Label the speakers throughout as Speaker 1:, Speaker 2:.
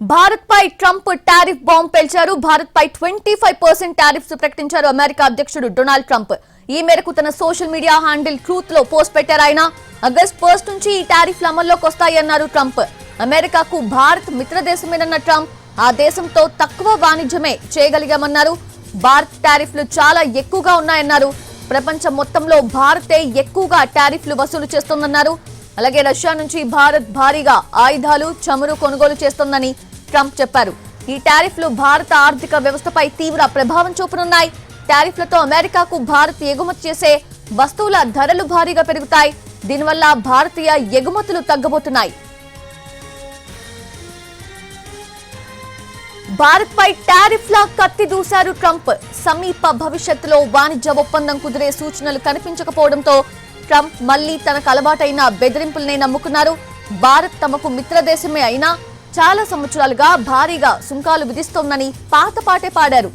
Speaker 1: భారత్ పై Trump tariff bomb పేల్చారు. Bharat పై 25% tariffs ప్రకటించారు America అధ్యక్షుడు Donald Trump. ఈ మేరకు తన సోషల్ మీడియా హ్యాండిల్ ట్రూత్ లో పోస్ట్ పెట్టారు ఆయన. ఆగస్ట్ 1 నుంచి ఈ టారిఫ్లు అమల్లోకి వస్తాయన్నారు ట్రంప్. అమెరికాకు భారత్ మిత్ర దేశమేనన్న ట్రంప్ ఆ దేశంతో తక్కువ వాణిజ్యమే చేయగలిగామన్నారు. భారత్ టారిఫ్లు చాలా ఎక్కువగా ఉన్నాయన్నారు. ప్రపంచం మొత్తంలో భారతే ఎక్కువగా టారిఫ్లు వసూలు చేస్తోందన్నారు. అలాగే రష్యా నుంచి భారత్ భారీగా ఆయుధాలు, చమురు కొనుగోలు చేస్తోందని ట్రంప్ చెప్పారు. ఈ టారిఫ్లు భారత ఆర్థిక వ్యవస్థపై తీవ్ర ప్రభావం చూపనున్నాయి. టారిఫ్లతో అమెరికాకు భారత్ ఎగుమతి చేసే వస్తువుల ధరలు భారీగా పెరుగుతాయి. దీనివల్ల భారతీయ ఎగుమతులు తగ్గబోతున్నాయి. భారత్ పై టారిఫ్ల కత్తి దూశారు ట్రంప్. సమీప భవిష్యత్తులో వాణిజ్య ఒప్పందం కుదిరే సూచనలు కనిపించకపోవడంతో ట్రంప్ మళ్లీ తనకు అలవాటైన బెదిరింపులనే నమ్ముకున్నారు. భారత్ తమకు మిత్ర దేశమే అయినా చాలా సంవత్సరాలుగా భారీగా సుంకాలు విధిస్తోందని పాత పాటే పాడారు.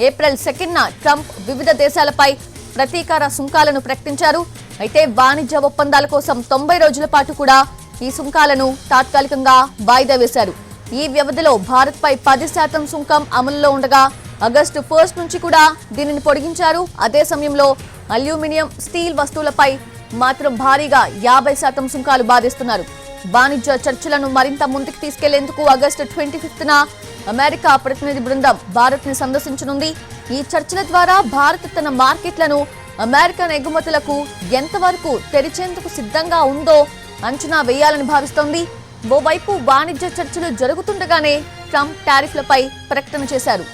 Speaker 1: ఏప్రిల్ 2న ట్రంప్ వివిధ దేశాలపై ప్రతీకార సుంకాలను ప్రకటించారు. అయితే వాణిజ్య ఒప్పందాల కోసం 90 రోజుల పాటు కూడా ఈ సుంకాలను తాత్కాలికంగా వాయిదా వేశారు. ఈ వ్యవధిలో భారత్ పై 10% సుంకం అమలులో ఉండగా ఆగస్టు 1 నుంచి కూడా దీనిని పొడిగించారు. అదే సమయంలో అల్యూమినియం, స్టీల్ వస్తువులపై మాత్రం భారీగా 50% సుంకాలు బాధిస్తున్నారు. వాణిజ్య చర్చలను మరింత ముందుకు తీసుకెళ్లేందుకు ఆగస్టు 25న అమెరికా ప్రతినిధి బృందం భారత్ ని సందర్శించనుంది. ఈ చర్చల ద్వారా భారత్ తన మార్కెట్లను అమెరికన్ ఎగుమతులకు ఎంతవరకు తెరిచేందుకు సిద్ధంగా ఉందో అంచనా వేయాలని భావిస్తోంది. ఓవైపు వాణిజ్య చర్చలు జరుగుతుండగానే ట్రంప్ టారిఫ్లపై ప్రకటన చేశారు.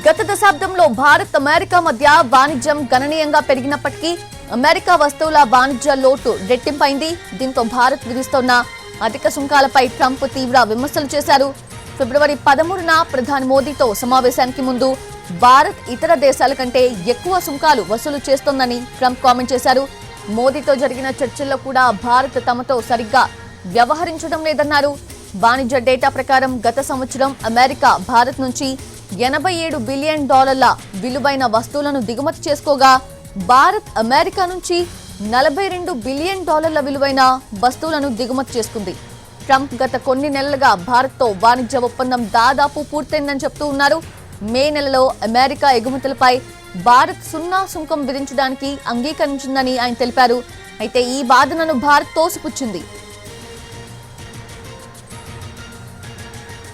Speaker 1: గత దశాబ్దంలో భారత్, అమెరికా మధ్య వాణిజ్యం గణనీయంగా పెరిగినప్పటికీ అమెరికా వస్తువుల వాణిజ్య లోటు రెట్టింపైంది. దీంతో భారత్ విధిస్తోన్న అధిక సుంకాలపై ట్రంప్ తీవ్ర విమర్శలు చేశారు. ఫిబ్రవరి 13న ప్రధాని మోదీతో సమావేశానికి ముందు భారత్ ఇతర దేశాల కంటే ఎక్కువ సుంకాలు వసూలు చేస్తోందని ట్రంప్ కామెంట్ చేశారు. మోదీతో జరిగిన చర్చల్లో కూడా భారత్ తమతో సరిగ్గా వ్యవహరించడం లేదన్నారు. వాణిజ్య డేటా ప్రకారం గత సంవత్సరం అమెరికా భారత్ నుంచి $87 బిలియన్ విలువైన వస్తువులను దిగుమతి చేసుకోగా భారత్ అమెరికా నుంచి $42 బిలియన్ విలువైన వస్తువులను దిగుమతి చేసుకుంది. ట్రంప్ గత కొన్ని నెలలుగా భారత్తో వాణిజ్య ఒప్పందం దాదాపు పూర్తయిందని చెప్తూ ఉన్నారు. మే నెలలో అమెరికా ఎగుమతులపై భారత్ 0 సుంకం విధించడానికి అంగీకరించిందని ఆయన తెలిపారు. అయితే ఈ వాదనను భారత్ తోసిపుచ్చింది.